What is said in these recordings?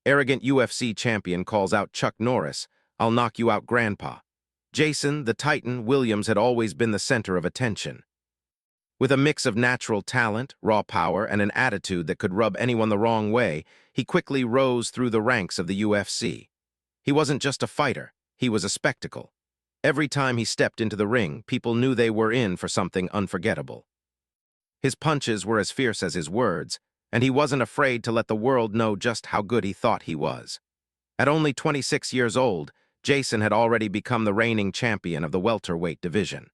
Arrogant UFC champion calls out Chuck Norris, "I'll knock you out, Grandpa." Jason, the Titan Williams, had always been the center of attention. With a mix of natural talent, raw power, and an attitude that could rub anyone the wrong way, he quickly rose through the ranks of the UFC. He wasn't just a fighter, he was a spectacle. Every time he stepped into the ring, people knew they were in for something unforgettable. His punches were as fierce as his words, and he wasn't afraid to let the world know just how good he thought he was. At only 26 years old, Jason had already become the reigning champion of the welterweight division.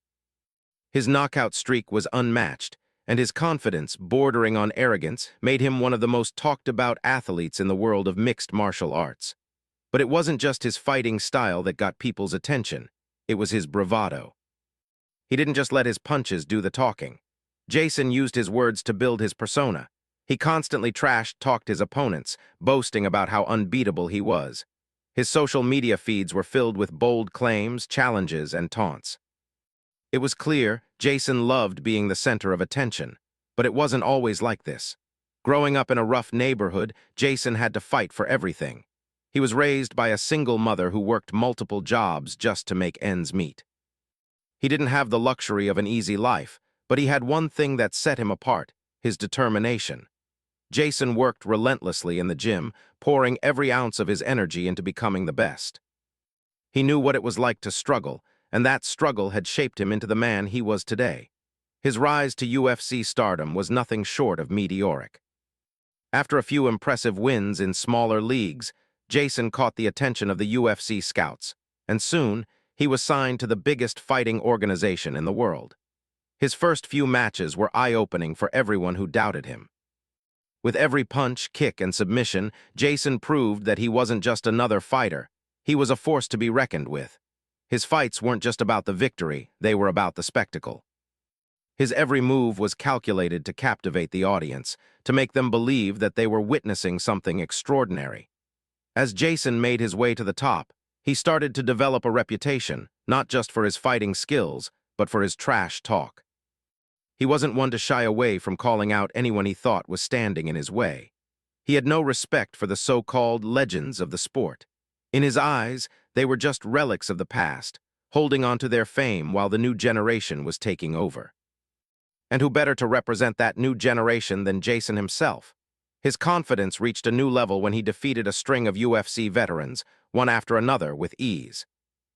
His knockout streak was unmatched, and his confidence, bordering on arrogance, made him one of the most talked-about athletes in the world of mixed martial arts. But it wasn't just his fighting style that got people's attention, it was his bravado. He didn't just let his punches do the talking. Jason used his words to build his persona. He constantly trash-talked his opponents, boasting about how unbeatable he was. His social media feeds were filled with bold claims, challenges, and taunts. It was clear Jason loved being the center of attention, but it wasn't always like this. Growing up in a rough neighborhood, Jason had to fight for everything. He was raised by a single mother who worked multiple jobs just to make ends meet. He didn't have the luxury of an easy life, but he had one thing that set him apart: his determination. Jason worked relentlessly in the gym, pouring every ounce of his energy into becoming the best. He knew what it was like to struggle, and that struggle had shaped him into the man he was today. His rise to UFC stardom was nothing short of meteoric. After a few impressive wins in smaller leagues, Jason caught the attention of the UFC scouts, and soon he was signed to the biggest fighting organization in the world. His first few matches were eye-opening for everyone who doubted him. With every punch, kick, and submission, Jason proved that he wasn't just another fighter. He was a force to be reckoned with. His fights weren't just about the victory, they were about the spectacle. His every move was calculated to captivate the audience, to make them believe that they were witnessing something extraordinary. As Jason made his way to the top, he started to develop a reputation, not just for his fighting skills, but for his trash talk. He wasn't one to shy away from calling out anyone he thought was standing in his way. He had no respect for the so-called legends of the sport. In his eyes, they were just relics of the past, holding on to their fame while the new generation was taking over. And who better to represent that new generation than Jason himself? His confidence reached a new level when he defeated a string of UFC veterans, one after another, with ease.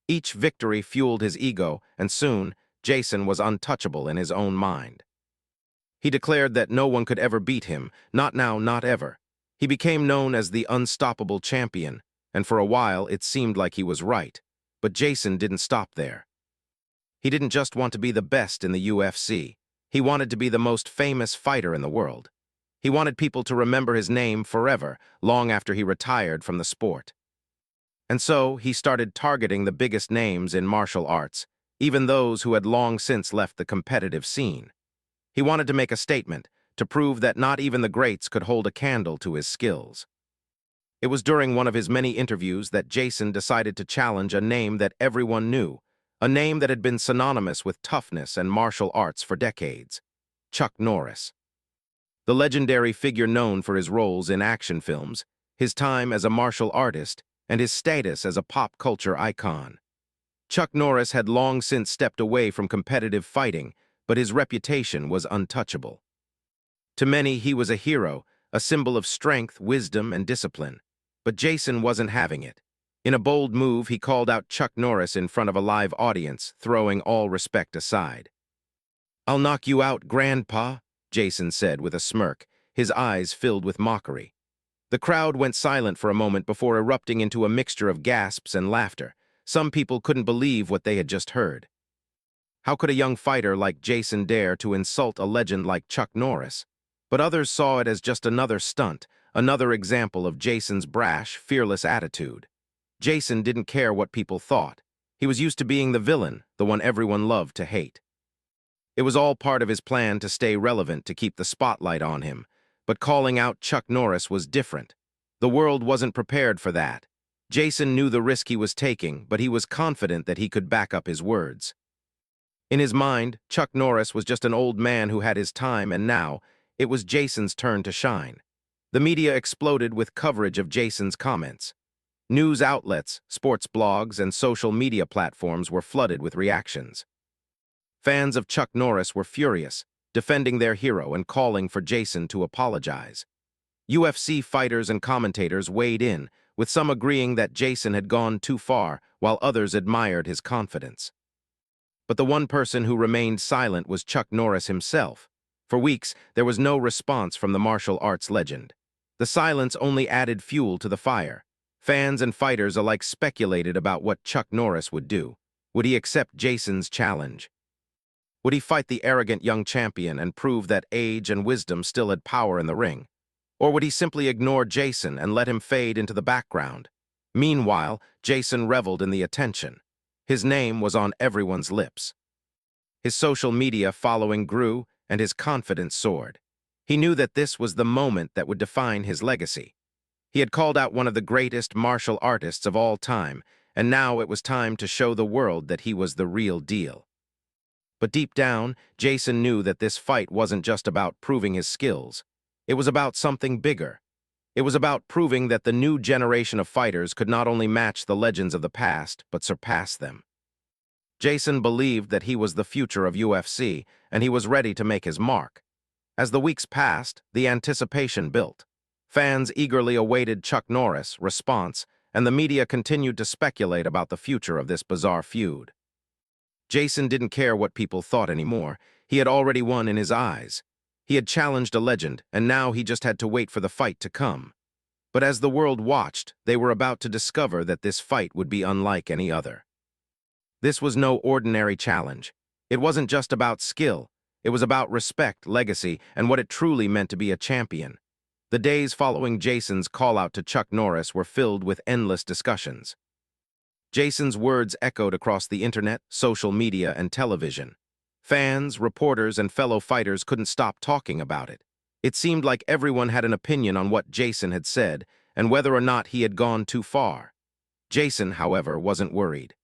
Each victory fueled his ego, and soon, Jason was untouchable in his own mind. He declared that no one could ever beat him, not now, not ever. He became known as the unstoppable champion, and for a while it seemed like he was right. But Jason didn't stop there. He didn't just want to be the best in the UFC. He wanted to be the most famous fighter in the world. He wanted people to remember his name forever, long after he retired from the sport. And so he started targeting the biggest names in martial arts, even those who had long since left the competitive scene. He wanted to make a statement, to prove that not even the greats could hold a candle to his skills. It was during one of his many interviews that Jason decided to challenge a name that everyone knew, a name that had been synonymous with toughness and martial arts for decades: Chuck Norris. The legendary figure known for his roles in action films, his time as a martial artist, and his status as a pop culture icon. Chuck Norris had long since stepped away from competitive fighting, but his reputation was untouchable. To many, he was a hero, a symbol of strength, wisdom, and discipline. But Jason wasn't having it. In a bold move, he called out Chuck Norris in front of a live audience, throwing all respect aside. "I'll knock you out, Grandpa," Jason said with a smirk, his eyes filled with mockery. The crowd went silent for a moment before erupting into a mixture of gasps and laughter. Some people couldn't believe what they had just heard. How could a young fighter like Jason dare to insult a legend like Chuck Norris? But others saw it as just another stunt, another example of Jason's brash, fearless attitude. Jason didn't care what people thought. He was used to being the villain, the one everyone loved to hate. It was all part of his plan to stay relevant, to keep the spotlight on him. But calling out Chuck Norris was different. The world wasn't prepared for that. Jason knew the risk he was taking, but he was confident that he could back up his words. In his mind, Chuck Norris was just an old man who had his time, and now, it was Jason's turn to shine. The media exploded with coverage of Jason's comments. News outlets, sports blogs, and social media platforms were flooded with reactions. Fans of Chuck Norris were furious, defending their hero and calling for Jason to apologize. UFC fighters and commentators weighed in, with some agreeing that Jason had gone too far, while others admired his confidence. But the one person who remained silent was Chuck Norris himself. For weeks, there was no response from the martial arts legend. The silence only added fuel to the fire. Fans and fighters alike speculated about what Chuck Norris would do. Would he accept Jason's challenge? Would he fight the arrogant young champion and prove that age and wisdom still had power in the ring? Or would he simply ignore Jason and let him fade into the background? Meanwhile, Jason reveled in the attention. His name was on everyone's lips. His social media following grew, and his confidence soared. He knew that this was the moment that would define his legacy. He had called out one of the greatest martial artists of all time, and now it was time to show the world that he was the real deal. But deep down, Jason knew that this fight wasn't just about proving his skills. It was about something bigger. It was about proving that the new generation of fighters could not only match the legends of the past, but surpass them. Jason believed that he was the future of UFC, and he was ready to make his mark. As the weeks passed, the anticipation built. Fans eagerly awaited Chuck Norris' response, and the media continued to speculate about the future of this bizarre feud. Jason didn't care what people thought anymore. He had already won in his eyes. He had challenged a legend, and now he just had to wait for the fight to come. But as the world watched, they were about to discover that this fight would be unlike any other. This was no ordinary challenge. It wasn't just about skill. It was about respect, legacy, and what it truly meant to be a champion. The days following Jason's call-out to Chuck Norris were filled with endless discussions. Jason's words echoed across the internet, social media, and television. Fans, reporters, and fellow fighters couldn't stop talking about it. It seemed like everyone had an opinion on what Jason had said and whether or not he had gone too far. Jason, however, wasn't worried.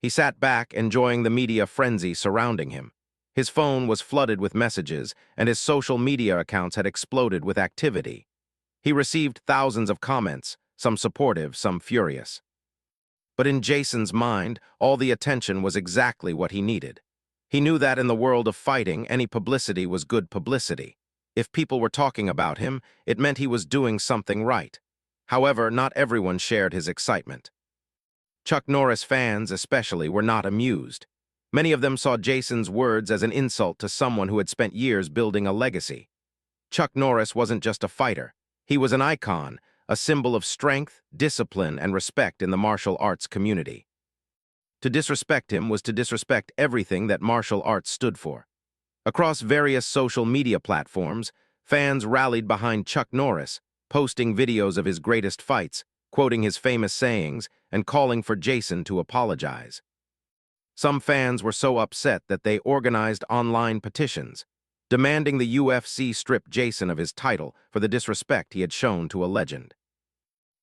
He sat back, enjoying the media frenzy surrounding him. His phone was flooded with messages, and his social media accounts had exploded with activity. He received thousands of comments, some supportive, some furious. But in Jason's mind, all the attention was exactly what he needed. He knew that in the world of fighting, any publicity was good publicity. If people were talking about him, it meant he was doing something right. However, not everyone shared his excitement. Chuck Norris fans, especially, were not amused. Many of them saw Jason's words as an insult to someone who had spent years building a legacy. Chuck Norris wasn't just a fighter. He was an icon, a symbol of strength, discipline, and respect in the martial arts community. To disrespect him was to disrespect everything that martial arts stood for. Across various social media platforms, fans rallied behind Chuck Norris, posting videos of his greatest fights, quoting his famous sayings, and calling for Jason to apologize. Some fans were so upset that they organized online petitions, demanding the UFC strip Jason of his title for the disrespect he had shown to a legend.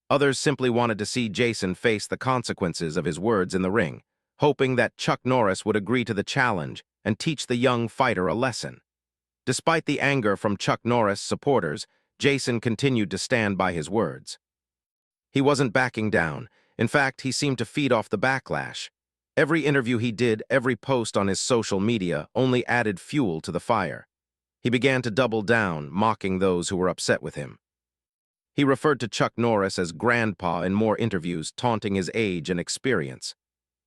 Others simply wanted to see Jason face the consequences of his words in the ring, hoping that Chuck Norris would agree to the challenge and teach the young fighter a lesson. Despite the anger from Chuck Norris supporters, Jason continued to stand by his words. He wasn't backing down. In fact, he seemed to feed off the backlash. Every interview he did, every post on his social media, only added fuel to the fire. He began to double down, mocking those who were upset with him. He referred to Chuck Norris as Grandpa in more interviews, taunting his age and experience.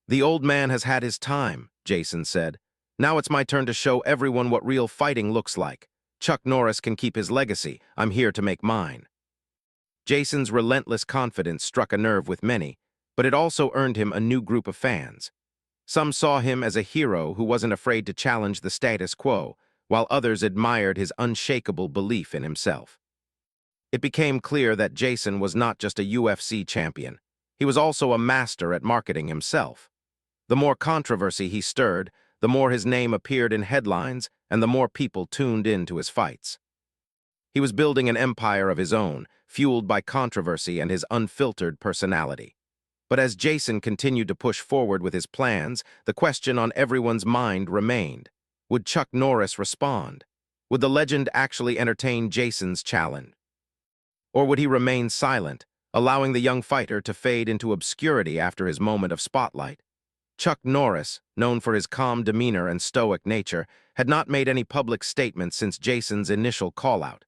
"The old man has had his time," Jason said. "Now it's my turn to show everyone what real fighting looks like. Chuck Norris can keep his legacy. I'm here to make mine." Jason's relentless confidence struck a nerve with many, but it also earned him a new group of fans. Some saw him as a hero who wasn't afraid to challenge the status quo, while others admired his unshakable belief in himself. It became clear that Jason was not just a UFC champion. He was also a master at marketing himself. The more controversy he stirred, the more his name appeared in headlines and the more people tuned in to his fights. He was building an empire of his own, fueled by controversy and his unfiltered personality. But as Jason continued to push forward with his plans, the question on everyone's mind remained. Would Chuck Norris respond? Would the legend actually entertain Jason's challenge? Or would he remain silent, allowing the young fighter to fade into obscurity after his moment of spotlight? Chuck Norris, known for his calm demeanor and stoic nature, had not made any public statements since Jason's initial call-out.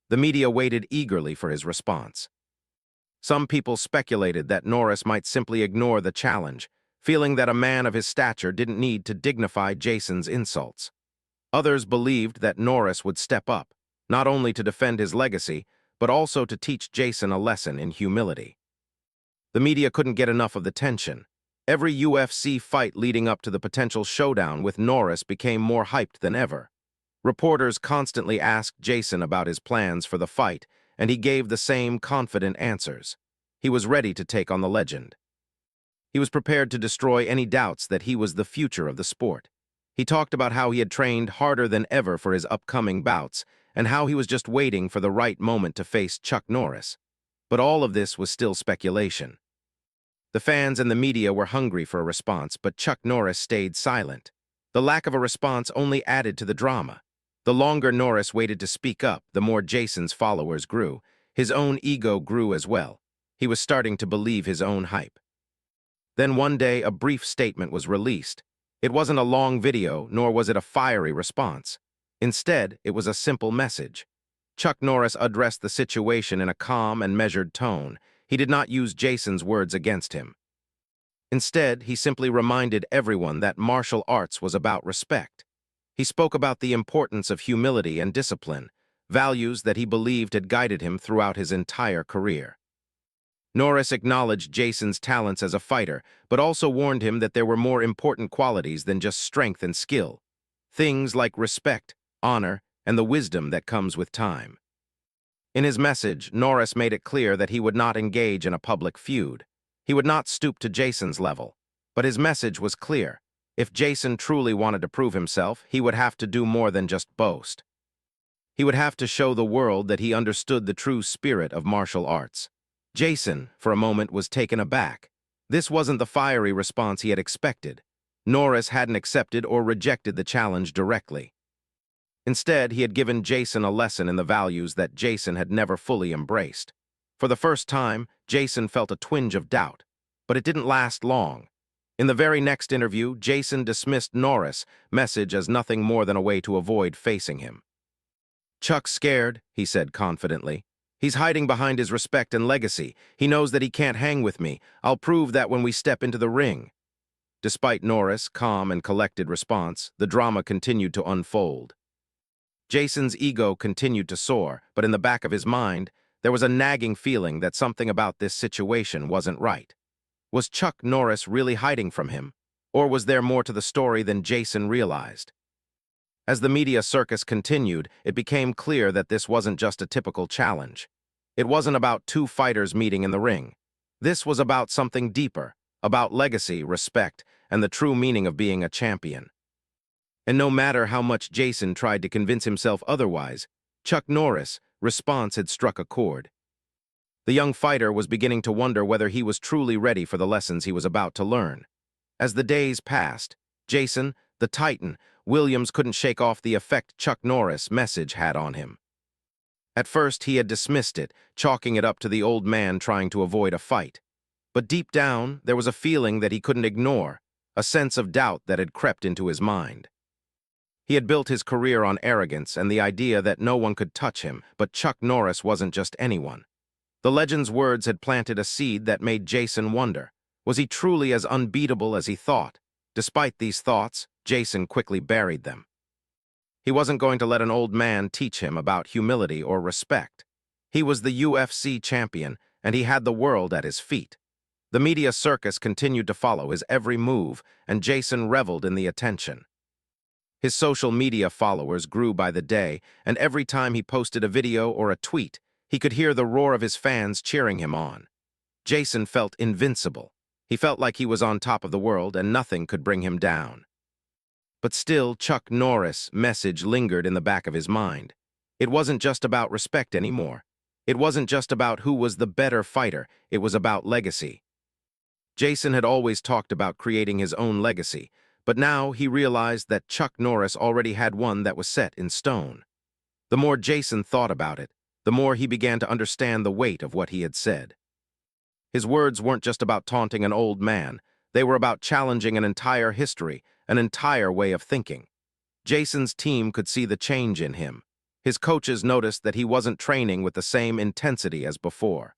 The media waited eagerly for his response. Some people speculated that Norris might simply ignore the challenge, feeling that a man of his stature didn't need to dignify Jason's insults. Others believed that Norris would step up, not only to defend his legacy, but also to teach Jason a lesson in humility. The media couldn't get enough of the tension. Every UFC fight leading up to the potential showdown with Norris became more hyped than ever. Reporters constantly asked Jason about his plans for the fight, and he gave the same confident answers. He was ready to take on the legend. He was prepared to destroy any doubts that he was the future of the sport. He talked about how he had trained harder than ever for his upcoming bouts, and how he was just waiting for the right moment to face Chuck Norris. But all of this was still speculation. The fans and the media were hungry for a response, but Chuck Norris stayed silent. The lack of a response only added to the drama. The longer Norris waited to speak up, the more Jason's followers grew. His own ego grew as well. He was starting to believe his own hype. Then one day, a brief statement was released. It wasn't a long video, nor was it a fiery response. Instead, it was a simple message. Chuck Norris addressed the situation in a calm and measured tone. He did not use Jason's words against him. Instead, he simply reminded everyone that martial arts was about respect. He spoke about the importance of humility and discipline, values that he believed had guided him throughout his entire career. Norris acknowledged Jason's talents as a fighter, but also warned him that there were more important qualities than just strength and skill. Things like respect, honor, and the wisdom that comes with time. In his message, Norris made it clear that he would not engage in a public feud. He would not stoop to Jason's level. But his message was clear. If Jason truly wanted to prove himself, he would have to do more than just boast. He would have to show the world that he understood the true spirit of martial arts. Jason, for a moment, was taken aback. This wasn't the fiery response he had expected. Norris hadn't accepted or rejected the challenge directly. Instead, he had given Jason a lesson in the values that Jason had never fully embraced. For the first time, Jason felt a twinge of doubt, but it didn't last long. In the very next interview, Jason dismissed Norris' message as nothing more than a way to avoid facing him. "Chuck's scared," he said confidently. "He's hiding behind his respect and legacy. He knows that he can't hang with me. I'll prove that when we step into the ring." Despite Norris' calm and collected response, the drama continued to unfold. Jason's ego continued to soar, but in the back of his mind, there was a nagging feeling that something about this situation wasn't right. Was Chuck Norris really hiding from him? Or was there more to the story than Jason realized? As the media circus continued, it became clear that this wasn't just a typical challenge. It wasn't about two fighters meeting in the ring. This was about something deeper, about legacy, respect, and the true meaning of being a champion. And no matter how much Jason tried to convince himself otherwise, Chuck Norris' response had struck a chord. The young fighter was beginning to wonder whether he was truly ready for the lessons he was about to learn. As the days passed, Jason, the Titan, Williams couldn't shake off the effect Chuck Norris' message had on him. At first, he had dismissed it, chalking it up to the old man trying to avoid a fight. But deep down, there was a feeling that he couldn't ignore, a sense of doubt that had crept into his mind. He had built his career on arrogance and the idea that no one could touch him, but Chuck Norris wasn't just anyone. The legend's words had planted a seed that made Jason wonder, was he truly as unbeatable as he thought? Despite these thoughts, Jason quickly buried them. He wasn't going to let an old man teach him about humility or respect. He was the UFC champion, and he had the world at his feet. The media circus continued to follow his every move, and Jason reveled in the attention. His social media followers grew by the day, and every time he posted a video or a tweet, he could hear the roar of his fans cheering him on. Jason felt invincible. He felt like he was on top of the world and nothing could bring him down. But still, Chuck Norris' message lingered in the back of his mind. It wasn't just about respect anymore. It wasn't just about who was the better fighter. It was about legacy. Jason had always talked about creating his own legacy, but now he realized that Chuck Norris already had one that was set in stone. The more Jason thought about it, the more he began to understand the weight of what he had said. His words weren't just about taunting an old man. They were about challenging an entire history, an entire way of thinking. Jason's team could see the change in him. His coaches noticed that he wasn't training with the same intensity as before.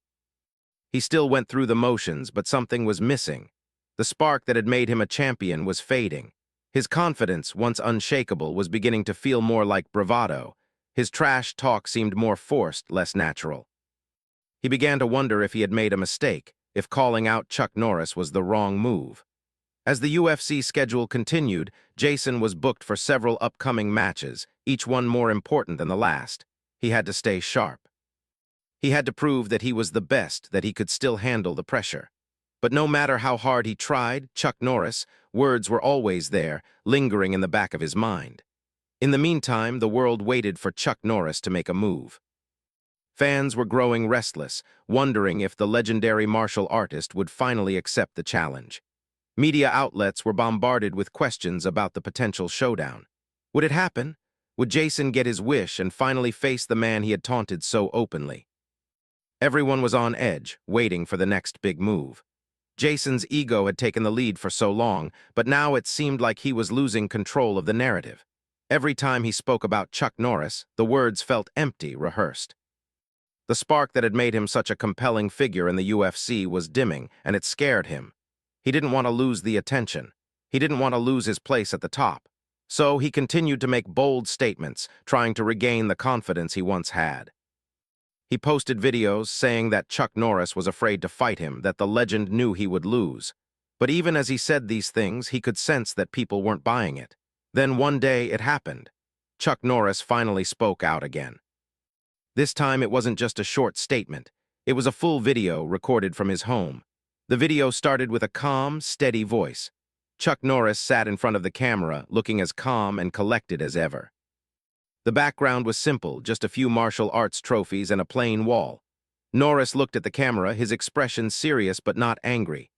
He still went through the motions, but something was missing. The spark that had made him a champion was fading. His confidence, once unshakable, was beginning to feel more like bravado. His trash talk seemed more forced, less natural. He began to wonder if he had made a mistake, if calling out Chuck Norris was the wrong move. As the UFC schedule continued, Jason was booked for several upcoming matches, each one more important than the last. He had to stay sharp. He had to prove that he was the best, that he could still handle the pressure. But no matter how hard he tried, Chuck Norris, words were always there, lingering in the back of his mind. In the meantime, the world waited for Chuck Norris to make a move. Fans were growing restless, wondering if the legendary martial artist would finally accept the challenge. Media outlets were bombarded with questions about the potential showdown. Would it happen? Would Jason get his wish and finally face the man he had taunted so openly? Everyone was on edge, waiting for the next big move. Jason's ego had taken the lead for so long, but now it seemed like he was losing control of the narrative. Every time he spoke about Chuck Norris, the words felt empty, rehearsed. The spark that had made him such a compelling figure in the UFC was dimming, and it scared him. He didn't want to lose the attention. He didn't want to lose his place at the top. So he continued to make bold statements, trying to regain the confidence he once had. He posted videos saying that Chuck Norris was afraid to fight him, that the legend knew he would lose. But even as he said these things, he could sense that people weren't buying it. Then one day it happened. Chuck Norris finally spoke out again. This time it wasn't just a short statement. It was a full video recorded from his home. The video started with a calm, steady voice. Chuck Norris sat in front of the camera, looking as calm and collected as ever. The background was simple, just a few martial arts trophies and a plain wall. Norris looked at the camera, his expression serious but not angry.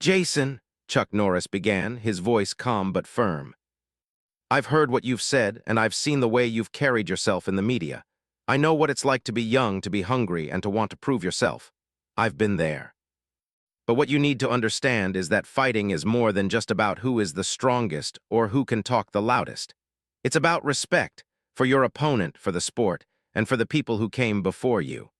"Jason," Chuck Norris began, his voice calm but firm. "I've heard what you've said, and I've seen the way you've carried yourself in the media. I know what it's like to be young, to be hungry, and to want to prove yourself. I've been there. But what you need to understand is that fighting is more than just about who is the strongest or who can talk the loudest. It's about respect for your opponent, for the sport, and for the people who came before you."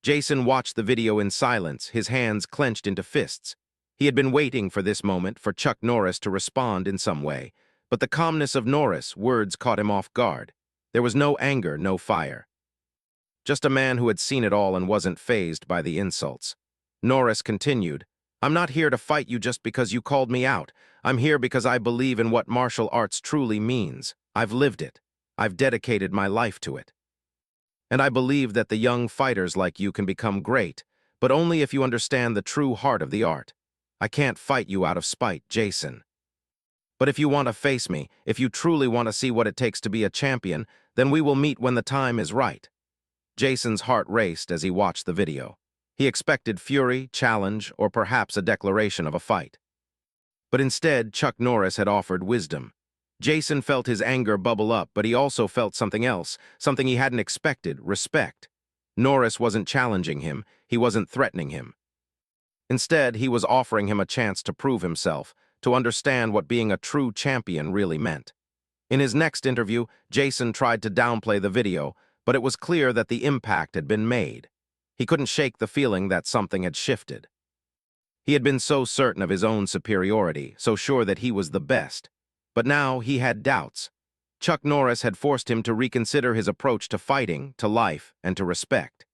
Jason watched the video in silence, his hands clenched into fists. He had been waiting for this moment, for Chuck Norris to respond in some way. But the calmness of Norris' words caught him off guard. There was no anger, no fire. Just a man who had seen it all and wasn't fazed by the insults. Norris continued, "I'm not here to fight you just because you called me out. I'm here because I believe in what martial arts truly means. I've lived it. I've dedicated my life to it. And I believe that the young fighters like you can become great, but only if you understand the true heart of the art. I can't fight you out of spite, Jason. But if you want to face me, if you truly want to see what it takes to be a champion, then we will meet when the time is right." Jason's heart raced as he watched the video. He expected fury, challenge, or perhaps a declaration of a fight. But instead, Chuck Norris had offered wisdom. Jason felt his anger bubble up, but he also felt something else, something he hadn't expected: respect. Norris wasn't challenging him, he wasn't threatening him. Instead, he was offering him a chance to prove himself, to understand what being a true champion really meant. In his next interview, Jason tried to downplay the video, but it was clear that the impact had been made. He couldn't shake the feeling that something had shifted. He had been so certain of his own superiority, so sure that he was the best. But now he had doubts. Chuck Norris had forced him to reconsider his approach to fighting, to life, and to respect.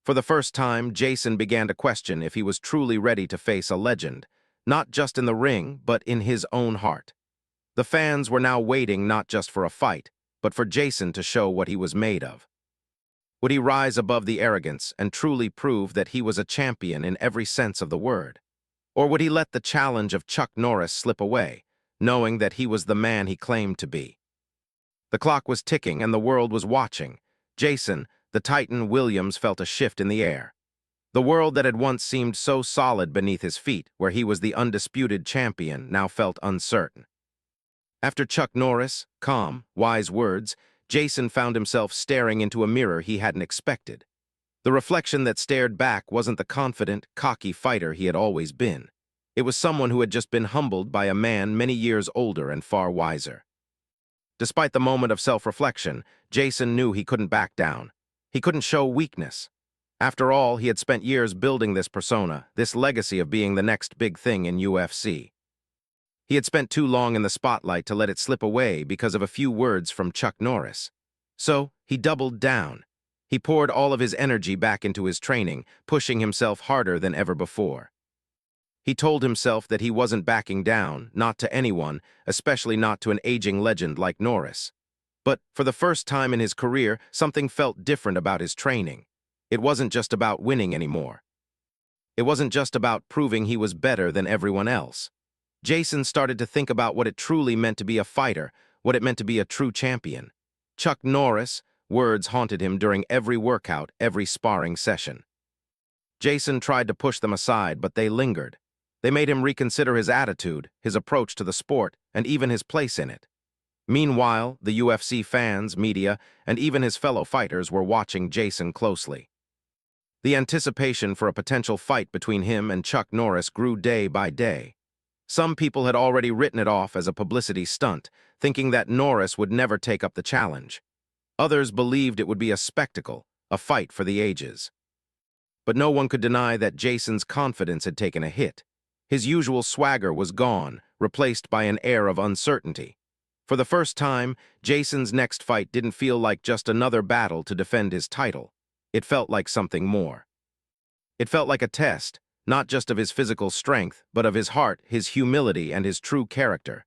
For the first time, Jason began to question if he was truly ready to face a legend, not just in the ring, but in his own heart. The fans were now waiting not just for a fight, but for Jason to show what he was made of. Would he rise above the arrogance and truly prove that he was a champion in every sense of the word? Or would he let the challenge of Chuck Norris slip away, knowing that he was the man he claimed to be? The clock was ticking and the world was watching. Jason, the Titan Williams, felt a shift in the air. The world that had once seemed so solid beneath his feet, where he was the undisputed champion, now felt uncertain. After Chuck Norris' calm, wise words, Jason found himself staring into a mirror he hadn't expected. The reflection that stared back wasn't the confident, cocky fighter he had always been. It was someone who had just been humbled by a man many years older and far wiser. Despite the moment of self-reflection, Jason knew he couldn't back down. He couldn't show weakness. After all, he had spent years building this persona, this legacy of being the next big thing in UFC. He had spent too long in the spotlight to let it slip away because of a few words from Chuck Norris. So, he doubled down. He poured all of his energy back into his training, pushing himself harder than ever before. He told himself that he wasn't backing down, not to anyone, especially not to an aging legend like Norris. But, for the first time in his career, something felt different about his training. It wasn't just about winning anymore. It wasn't just about proving he was better than everyone else. Jason started to think about what it truly meant to be a fighter, what it meant to be a true champion. Chuck Norris, words haunted him during every workout, every sparring session. Jason tried to push them aside, but they lingered. They made him reconsider his attitude, his approach to the sport, and even his place in it. Meanwhile, the UFC fans, media, and even his fellow fighters were watching Jason closely. The anticipation for a potential fight between him and Chuck Norris grew day by day. Some people had already written it off as a publicity stunt, thinking that Norris would never take up the challenge. Others believed it would be a spectacle, a fight for the ages. But no one could deny that Jason's confidence had taken a hit. His usual swagger was gone, replaced by an air of uncertainty. For the first time, Jason's next fight didn't feel like just another battle to defend his title. It felt like something more. It felt like a test, not just of his physical strength, but of his heart, his humility, and his true character.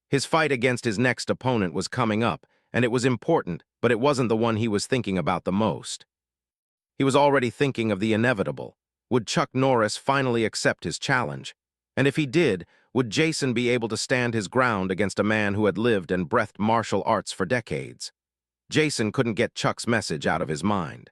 His fight against his next opponent was coming up, and it was important, but it wasn't the one he was thinking about the most. He was already thinking of the inevitable. Would Chuck Norris finally accept his challenge? And if he did, would Jason be able to stand his ground against a man who had lived and breathed martial arts for decades? Jason couldn't get Chuck's message out of his mind.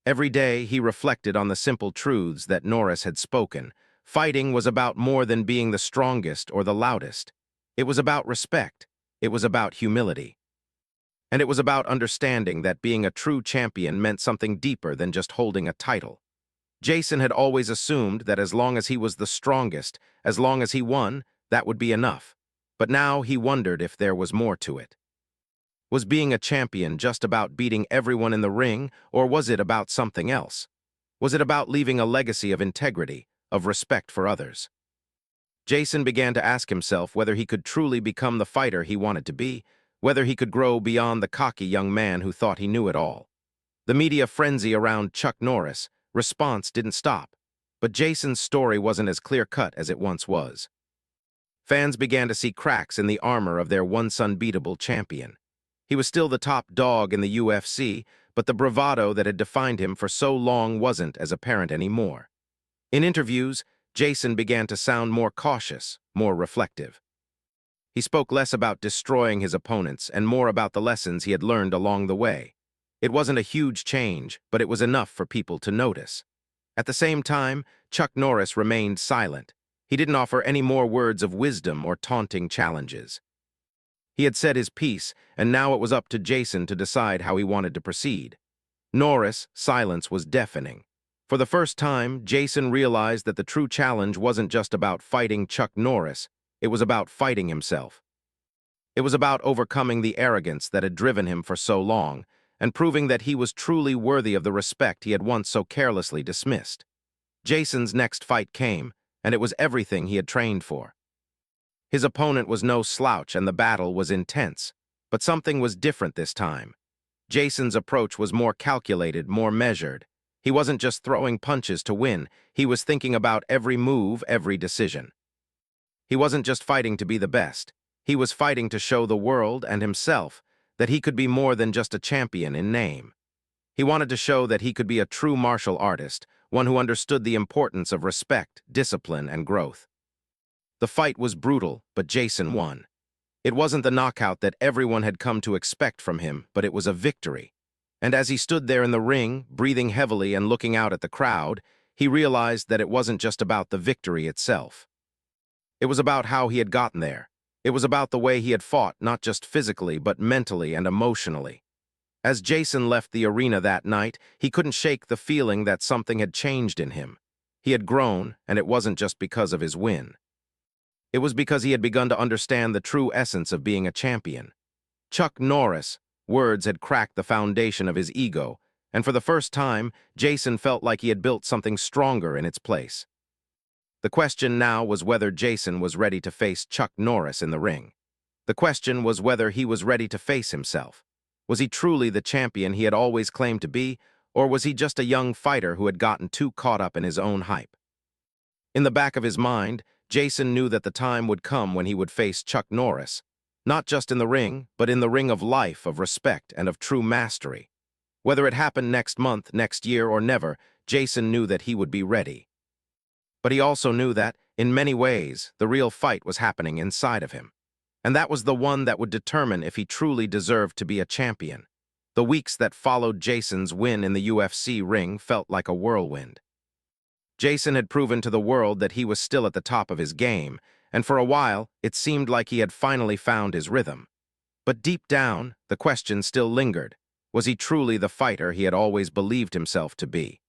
Every day, he reflected on the simple truths that Norris had spoken. Fighting was about more than being the strongest or the loudest. It was about respect. It was about humility. And it was about understanding that being a true champion meant something deeper than just holding a title. Jason had always assumed that as long as he was the strongest, as long as he won, that would be enough. But now he wondered if there was more to it. Was being a champion just about beating everyone in the ring, or was it about something else? Was it about leaving a legacy of integrity, of respect for others? Jason began to ask himself whether he could truly become the fighter he wanted to be, whether he could grow beyond the cocky young man who thought he knew it all. The media frenzy around Chuck Norris' response didn't stop, but Jason's story wasn't as clear-cut as it once was. Fans began to see cracks in the armor of their once unbeatable champion. He was still the top dog in the UFC, but the bravado that had defined him for so long wasn't as apparent anymore. In interviews, Jason began to sound more cautious, more reflective. He spoke less about destroying his opponents and more about the lessons he had learned along the way. It wasn't a huge change, but it was enough for people to notice. At the same time, Chuck Norris remained silent. He didn't offer any more words of wisdom or taunting challenges. He had said his piece, and now it was up to Jason to decide how he wanted to proceed. Norris' silence was deafening. For the first time, Jason realized that the true challenge wasn't just about fighting Chuck Norris, it was about fighting himself. It was about overcoming the arrogance that had driven him for so long, and proving that he was truly worthy of the respect he had once so carelessly dismissed. Jason's next fight came, and it was everything he had trained for. His opponent was no slouch and the battle was intense, but something was different this time. Jason's approach was more calculated, more measured. He wasn't just throwing punches to win, he was thinking about every move, every decision. He wasn't just fighting to be the best, he was fighting to show the world and himself that he could be more than just a champion in name. He wanted to show that he could be a true martial artist, one who understood the importance of respect, discipline, and growth. The fight was brutal, but Jason won. It wasn't the knockout that everyone had come to expect from him, but it was a victory. And as he stood there in the ring, breathing heavily and looking out at the crowd, he realized that it wasn't just about the victory itself. It was about how he had gotten there, It was about the way he had fought, not just physically, but mentally and emotionally. As Jason left the arena that night, he couldn't shake the feeling that something had changed in him. He had grown, and it wasn't just because of his win. It was because he had begun to understand the true essence of being a champion. Chuck Norris, words had cracked the foundation of his ego, and for the first time, Jason felt like he had built something stronger in its place. The question now was whether Jason was ready to face Chuck Norris in the ring. The question was whether he was ready to face himself. Was he truly the champion he had always claimed to be, or was he just a young fighter who had gotten too caught up in his own hype? In the back of his mind, Jason knew that the time would come when he would face Chuck Norris, not just in the ring, but in the ring of life, of respect, and of true mastery. Whether it happened next month, next year, or never, Jason knew that he would be ready. But he also knew that, in many ways, the real fight was happening inside of him. And that was the one that would determine if he truly deserved to be a champion. The weeks that followed Jason's win in the UFC ring felt like a whirlwind. Jason had proven to the world that he was still at the top of his game, and for a while, it seemed like he had finally found his rhythm. But deep down, the question still lingered. Was he truly the fighter he had always believed himself to be?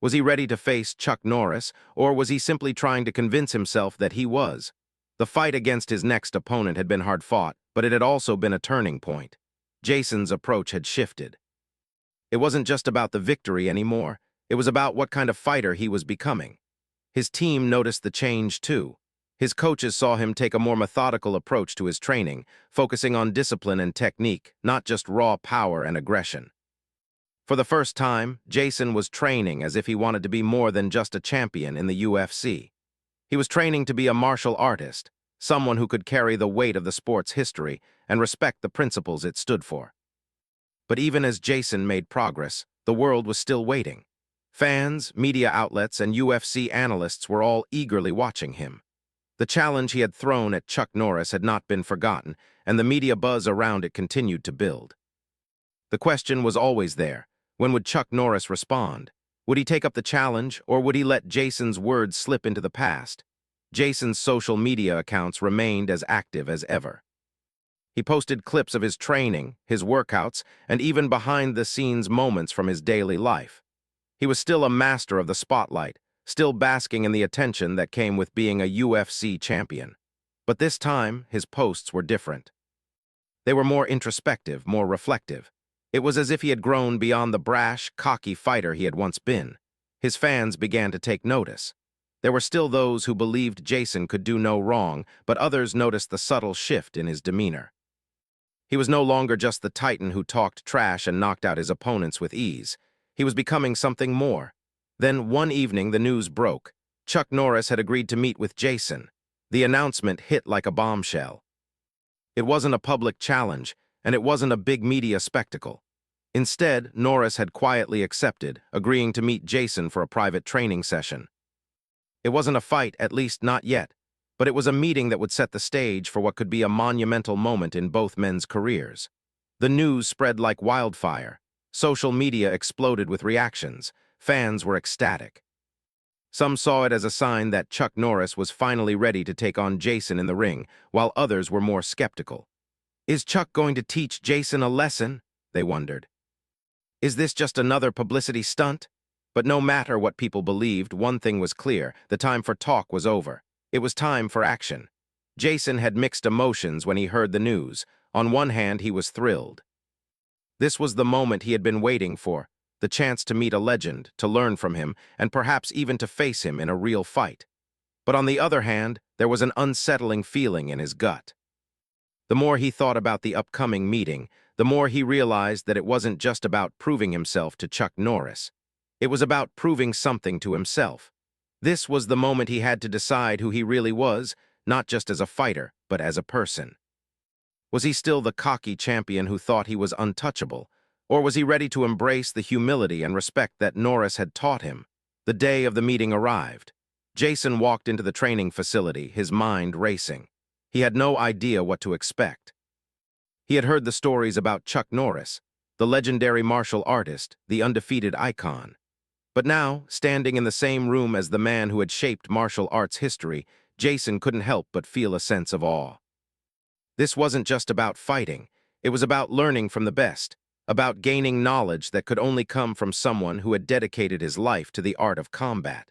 Was he ready to face Chuck Norris, or was he simply trying to convince himself that he was? The fight against his next opponent had been hard-fought, but it had also been a turning point. Jason's approach had shifted. It wasn't just about the victory anymore. It was about what kind of fighter he was becoming. His team noticed the change, too. His coaches saw him take a more methodical approach to his training, focusing on discipline and technique, not just raw power and aggression. For the first time, Jason was training as if he wanted to be more than just a champion in the UFC. He was training to be a martial artist, someone who could carry the weight of the sport's history and respect the principles it stood for. But even as Jason made progress, the world was still waiting. Fans, media outlets, and UFC analysts were all eagerly watching him. The challenge he had thrown at Chuck Norris had not been forgotten, and the media buzz around it continued to build. The question was always there. When would Chuck Norris respond? Would he take up the challenge, or would he let Jason's words slip into the past? Jason's social media accounts remained as active as ever. He posted clips of his training, his workouts, and even behind-the-scenes moments from his daily life. He was still a master of the spotlight, still basking in the attention that came with being a UFC champion. But this time, his posts were different. They were more introspective, more reflective. It was as if he had grown beyond the brash, cocky fighter he had once been. His fans began to take notice. There were still those who believed Jason could do no wrong, but others noticed the subtle shift in his demeanor. He was no longer just the titan who talked trash and knocked out his opponents with ease. He was becoming something more. Then, one evening, the news broke. Chuck Norris had agreed to meet with Jason. The announcement hit like a bombshell. It wasn't a public challenge, and it wasn't a big media spectacle. Instead, Norris had quietly accepted, agreeing to meet Jason for a private training session. It wasn't a fight, at least not yet, but it was a meeting that would set the stage for what could be a monumental moment in both men's careers. The news spread like wildfire. Social media exploded with reactions. Fans were ecstatic. Some saw it as a sign that Chuck Norris was finally ready to take on Jason in the ring, while others were more skeptical. Is Chuck going to teach Jason a lesson? They wondered. Is this just another publicity stunt? But no matter what people believed, one thing was clear: the time for talk was over. It was time for action. Jason had mixed emotions when he heard the news. On one hand, he was thrilled. This was the moment he had been waiting for, the chance to meet a legend, to learn from him, and perhaps even to face him in a real fight. But on the other hand, there was an unsettling feeling in his gut. The more he thought about the upcoming meeting, the more he realized that it wasn't just about proving himself to Chuck Norris. It was about proving something to himself. This was the moment he had to decide who he really was, not just as a fighter, but as a person. Was he still the cocky champion who thought he was untouchable, or was he ready to embrace the humility and respect that Norris had taught him? The day of the meeting arrived. Jason walked into the training facility, his mind racing. He had no idea what to expect. He had heard the stories about Chuck Norris, the legendary martial artist, the undefeated icon. But now, standing in the same room as the man who had shaped martial arts history, Jason couldn't help but feel a sense of awe. This wasn't just about fighting. It was about learning from the best, about gaining knowledge that could only come from someone who had dedicated his life to the art of combat.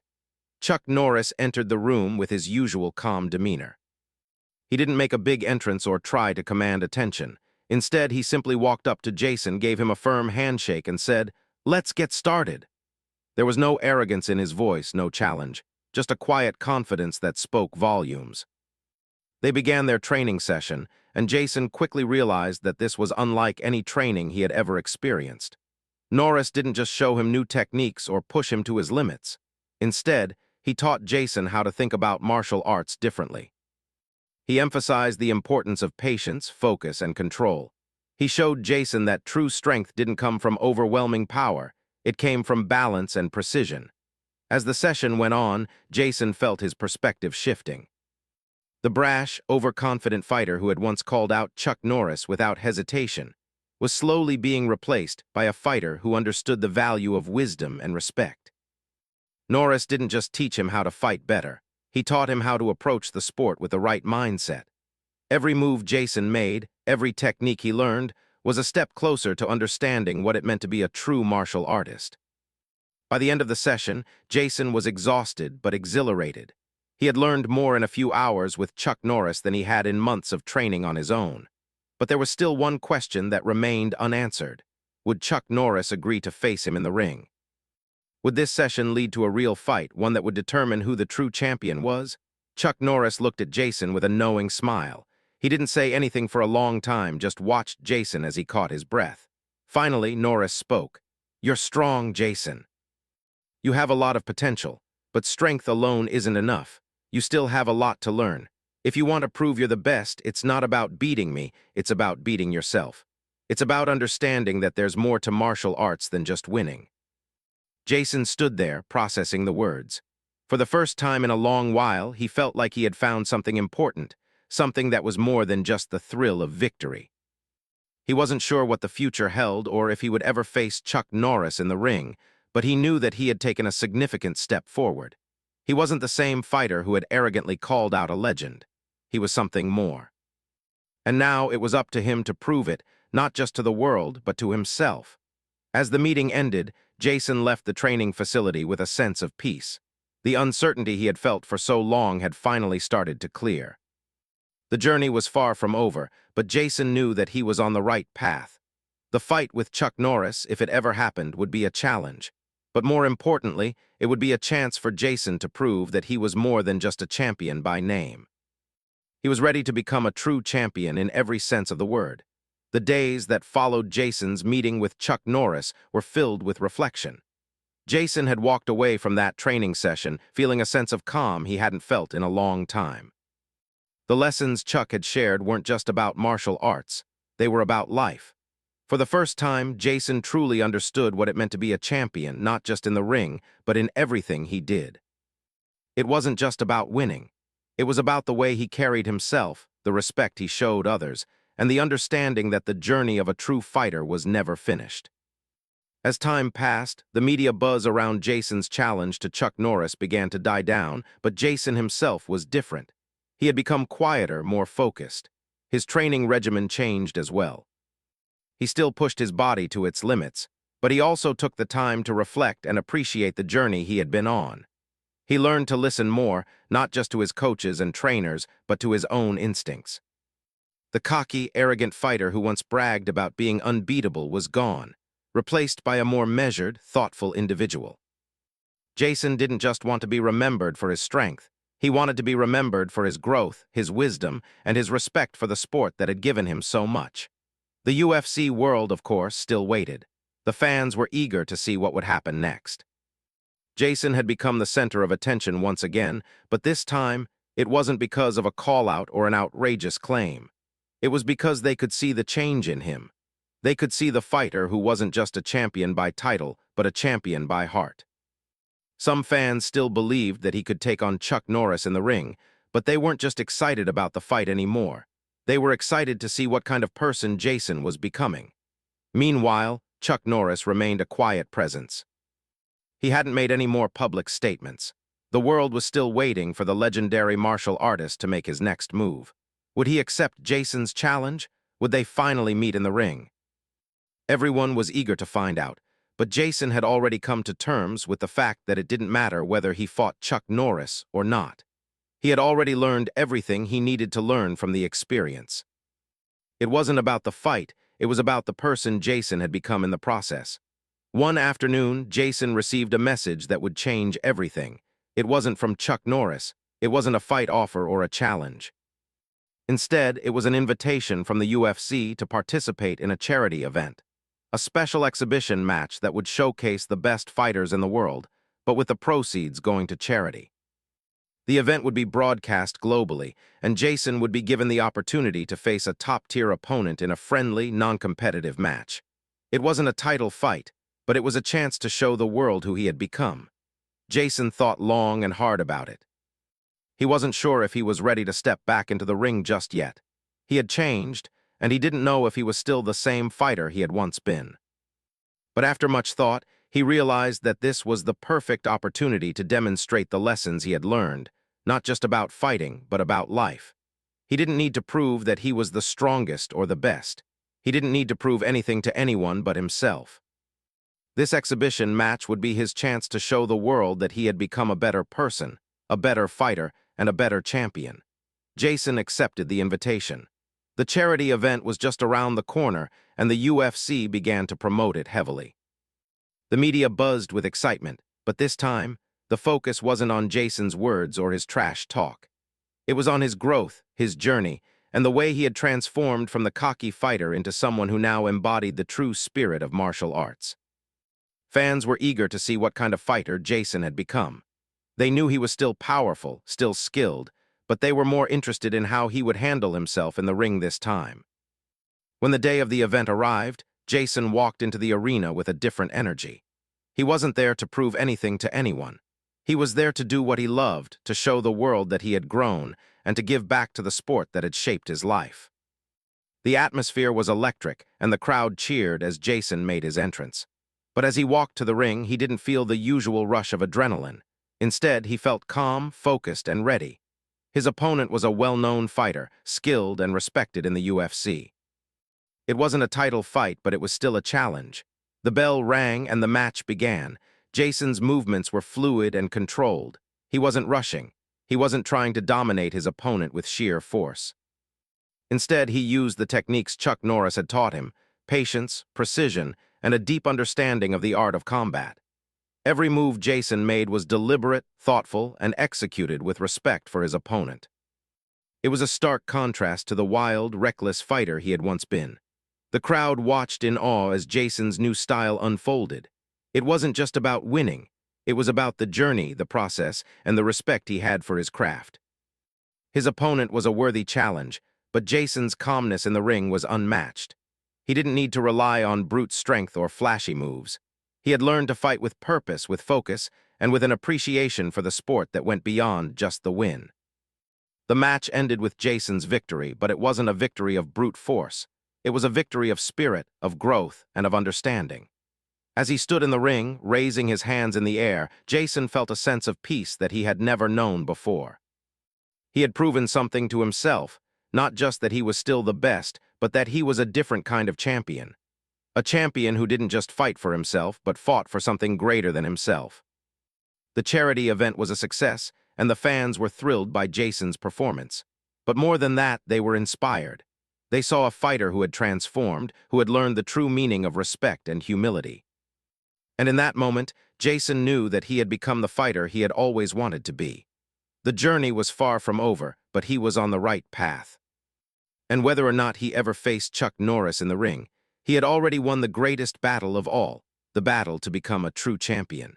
Chuck Norris entered the room with his usual calm demeanor. He didn't make a big entrance or try to command attention. Instead, he simply walked up to Jason, gave him a firm handshake, and said, "Let's get started." There was no arrogance in his voice, no challenge, just a quiet confidence that spoke volumes. They began their training session, and Jason quickly realized that this was unlike any training he had ever experienced. Norris didn't just show him new techniques or push him to his limits. Instead, he taught Jason how to think about martial arts differently. He emphasized the importance of patience, focus, and control. He showed Jason that true strength didn't come from overwhelming power. It came from balance and precision. As the session went on, Jason felt his perspective shifting. The brash, overconfident fighter who had once called out Chuck Norris without hesitation was slowly being replaced by a fighter who understood the value of wisdom and respect. Norris didn't just teach him how to fight better. He taught him how to approach the sport with the right mindset. Every move Jason made, every technique he learned, was a step closer to understanding what it meant to be a true martial artist. By the end of the session, Jason was exhausted but exhilarated. He had learned more in a few hours with Chuck Norris than he had in months of training on his own. But there was still one question that remained unanswered. Would Chuck Norris agree to face him in the ring? Would this session lead to a real fight, one that would determine who the true champion was? Chuck Norris looked at Jason with a knowing smile. He didn't say anything for a long time, just watched Jason as he caught his breath. Finally, Norris spoke. "You're strong, Jason. You have a lot of potential, but strength alone isn't enough. You still have a lot to learn. If you want to prove you're the best, it's not about beating me, it's about beating yourself. It's about understanding that there's more to martial arts than just winning." Jason stood there, processing the words. For the first time in a long while, he felt like he had found something important, something that was more than just the thrill of victory. He wasn't sure what the future held or if he would ever face Chuck Norris in the ring, but he knew that he had taken a significant step forward. He wasn't the same fighter who had arrogantly called out a legend. He was something more. And now it was up to him to prove it, not just to the world, but to himself. As the meeting ended, Jason left the training facility with a sense of peace. The uncertainty he had felt for so long had finally started to clear. The journey was far from over, but Jason knew that he was on the right path. The fight with Chuck Norris, if it ever happened, would be a challenge. But more importantly, it would be a chance for Jason to prove that he was more than just a champion by name. He was ready to become a true champion in every sense of the word. The days that followed Jason's meeting with Chuck Norris were filled with reflection. Jason had walked away from that training session feeling a sense of calm he hadn't felt in a long time. The lessons Chuck had shared weren't just about martial arts, they were about life. For the first time, Jason truly understood what it meant to be a champion, not just in the ring, but in everything he did. It wasn't just about winning. It was about the way he carried himself, the respect he showed others, and the understanding that the journey of a true fighter was never finished. As time passed, the media buzz around Jason's challenge to Chuck Norris began to die down, but Jason himself was different. He had become quieter, more focused. His training regimen changed as well. He still pushed his body to its limits, but he also took the time to reflect and appreciate the journey he had been on. He learned to listen more, not just to his coaches and trainers, but to his own instincts. The cocky, arrogant fighter who once bragged about being unbeatable was gone, replaced by a more measured, thoughtful individual. Jason didn't just want to be remembered for his strength. He wanted to be remembered for his growth, his wisdom, and his respect for the sport that had given him so much. The UFC world, of course, still waited. The fans were eager to see what would happen next. Jason had become the center of attention once again, but this time, it wasn't because of a call-out or an outrageous claim. It was because they could see the change in him. They could see the fighter who wasn't just a champion by title, but a champion by heart. Some fans still believed that he could take on Chuck Norris in the ring, but they weren't just excited about the fight anymore. They were excited to see what kind of person Jason was becoming. Meanwhile, Chuck Norris remained a quiet presence. He hadn't made any more public statements. The world was still waiting for the legendary martial artist to make his next move. Would he accept Jason's challenge? Would they finally meet in the ring? Everyone was eager to find out, but Jason had already come to terms with the fact that it didn't matter whether he fought Chuck Norris or not. He had already learned everything he needed to learn from the experience. It wasn't about the fight, it was about the person Jason had become in the process. One afternoon, Jason received a message that would change everything. It wasn't from Chuck Norris. It wasn't a fight offer or a challenge. Instead, it was an invitation from the UFC to participate in a charity event. A special exhibition match that would showcase the best fighters in the world, but with the proceeds going to charity. The event would be broadcast globally, and Jason would be given the opportunity to face a top-tier opponent in a friendly, non-competitive match. It wasn't a title fight, but it was a chance to show the world who he had become. Jason thought long and hard about it. He wasn't sure if he was ready to step back into the ring just yet. He had changed, and he didn't know if he was still the same fighter he had once been. But after much thought, he realized that this was the perfect opportunity to demonstrate the lessons he had learned, not just about fighting, but about life. He didn't need to prove that he was the strongest or the best. He didn't need to prove anything to anyone but himself. This exhibition match would be his chance to show the world that he had become a better person, a better fighter, and a better champion. Jason accepted the invitation. The charity event was just around the corner, and the UFC began to promote it heavily. The media buzzed with excitement, but this time, the focus wasn't on Jason's words or his trash talk. It was on his growth, his journey, and the way he had transformed from the cocky fighter into someone who now embodied the true spirit of martial arts. Fans were eager to see what kind of fighter Jason had become. They knew he was still powerful, still skilled, but they were more interested in how he would handle himself in the ring this time. When the day of the event arrived, Jason walked into the arena with a different energy. He wasn't there to prove anything to anyone. He was there to do what he loved, to show the world that he had grown, and to give back to the sport that had shaped his life. The atmosphere was electric, and the crowd cheered as Jason made his entrance. But as he walked to the ring, he didn't feel the usual rush of adrenaline. Instead, he felt calm, focused, and ready. His opponent was a well-known fighter, skilled and respected in the UFC. It wasn't a title fight, but it was still a challenge. The bell rang and the match began. Jason's movements were fluid and controlled. He wasn't rushing. He wasn't trying to dominate his opponent with sheer force. Instead, he used the techniques Chuck Norris had taught him: patience, precision, and a deep understanding of the art of combat. Every move Jason made was deliberate, thoughtful, and executed with respect for his opponent. It was a stark contrast to the wild, reckless fighter he had once been. The crowd watched in awe as Jason's new style unfolded. It wasn't just about winning. It was about the journey, the process, and the respect he had for his craft. His opponent was a worthy challenge, but Jason's calmness in the ring was unmatched. He didn't need to rely on brute strength or flashy moves. He had learned to fight with purpose, with focus, and with an appreciation for the sport that went beyond just the win. The match ended with Jason's victory, but it wasn't a victory of brute force. It was a victory of spirit, of growth, and of understanding. As he stood in the ring, raising his hands in the air, Jason felt a sense of peace that he had never known before. He had proven something to himself, not just that he was still the best, but that he was a different kind of champion. A champion who didn't just fight for himself, but fought for something greater than himself. The charity event was a success, and the fans were thrilled by Jason's performance. But more than that, they were inspired. They saw a fighter who had transformed, who had learned the true meaning of respect and humility. And in that moment, Jason knew that he had become the fighter he had always wanted to be. The journey was far from over, but he was on the right path. And whether or not he ever faced Chuck Norris in the ring, he had already won the greatest battle of all, the battle to become a true champion.